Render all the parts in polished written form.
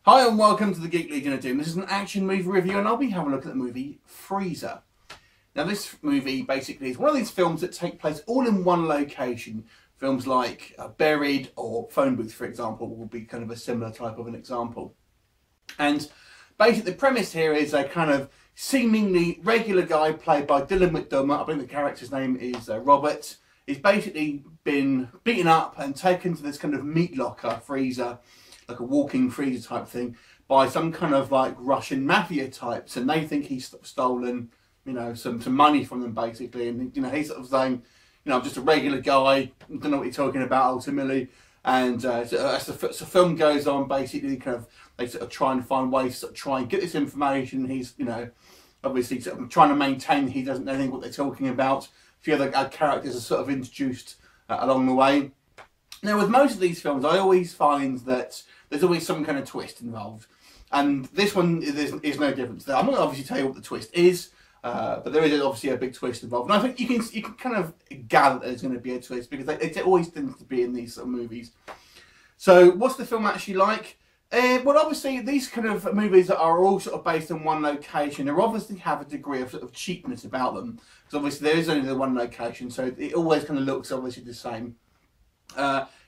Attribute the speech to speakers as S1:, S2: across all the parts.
S1: Hi and welcome to the Geek Legion of Doom. This is an action movie review and I'll be having a look at the movie Freezer. Now this movie basically is one of these films that take place all in one location. Films like Buried or Phone Booth, for example, will be kind of a similar type of an example. And basically the premise here is a kind of seemingly regular guy played by McDermott. I think the character's name is Robert. He's basically been beaten up and taken to this kind of meat locker freezer, like a walking freezer type thing, by some kind of like Russian mafia types, and they think he's stolen, you know, some money from them basically, and you know he's sort of saying, you know, I'm just a regular guy, don't know what you're talking about ultimately, and so as the film goes on, basically kind of they sort of try and find ways to sort of try and get this information. He's, you know, obviously sort of trying to maintain he doesn't know anything what they're talking about. A few other characters are sort of introduced along the way. Now with most of these films, I always find that there's always some kind of twist involved, and this one is no different to that. I'm not going to obviously tell you what the twist is, but there is obviously a big twist involved, and I think you can kind of gather that there's going to be a twist because it always tends to be in these sort of movies. So what's the film actually like? Well, obviously these kind of movies that are all sort of based on one location, they obviously have a degree of sort of cheapness about them, because obviously there is only the one location, so it always kind of looks obviously the same.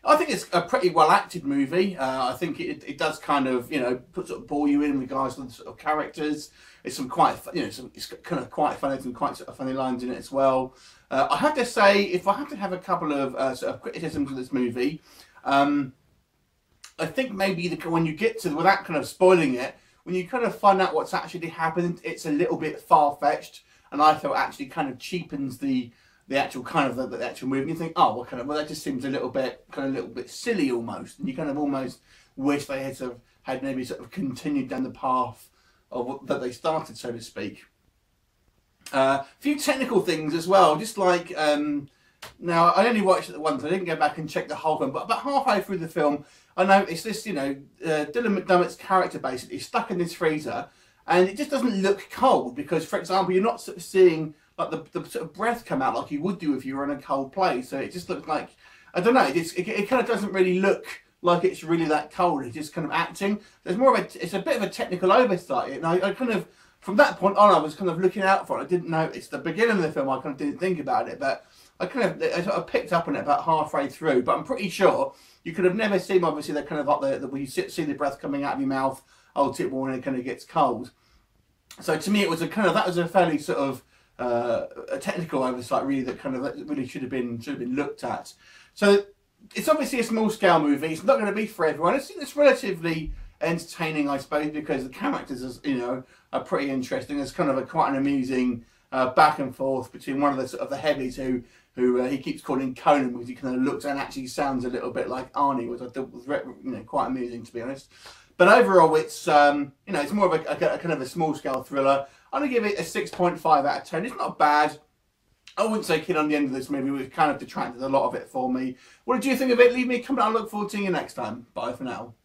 S1: I think it's a pretty well acted movie. I think it does kind of, you know, sort of bore you in regards to the sort of characters. It's some quite, you know, it's kind of quite funny, some quite sort of funny lines in it as well. I have to say, if I have to have a couple of sort of criticisms of this movie, I think maybe when you get to, without kind of spoiling it, when you kind of find out what's actually happened, it's a little bit far-fetched, and I feel actually kind of cheapens the actual kind of the actual movie. You think, oh, well, that just seems a little bit silly almost, and you kind of almost wish they had maybe sort of continued down the path of that they started, so to speak. A few technical things as well, just like now I only watched it once, I didn't go back and check the whole film, but about halfway through the film I noticed this, you know, Dylan McDermott's character basically is stuck in this freezer, and it just doesn't look cold because, for example, you're not sort of seeing like the sort of breath come out like you would do if you were in a cold place. So it just looks like, I don't know, it kind of doesn't really look like it's really that cold. It's just kind of acting. There's more of it's a bit of a technical oversight, and I kind of, from that point on, I was kind of looking out for it. I didn't notice the beginning of the film. I kind of didn't think about it, but I sort of picked up on it about halfway through. But I'm pretty sure you could have never seen, obviously, that kind of like where you see the breath coming out of your mouth ultimately when it kind of gets cold. So to me, it was that was a fairly sort of a technical oversight, really, that really should have been looked at. So it's obviously a small scale movie. It's not going to be for everyone. It's relatively entertaining, I suppose, because the characters, you know, are pretty interesting. There's kind of quite an amusing back and forth between one of the sort of the heavies who he keeps calling Conan, because he kind of looks and actually sounds a little bit like Arnie, which I thought was, you know, quite amusing, to be honest. But overall, it's you know, it's more of a kind of a small scale thriller. I'm going to give it a 6.5 out of 10. It's not bad. I wouldn't say kid on the end of this movie. It kind of detracted a lot of it for me. What did you think of it? Leave me a comment. I look forward to seeing you next time. Bye for now.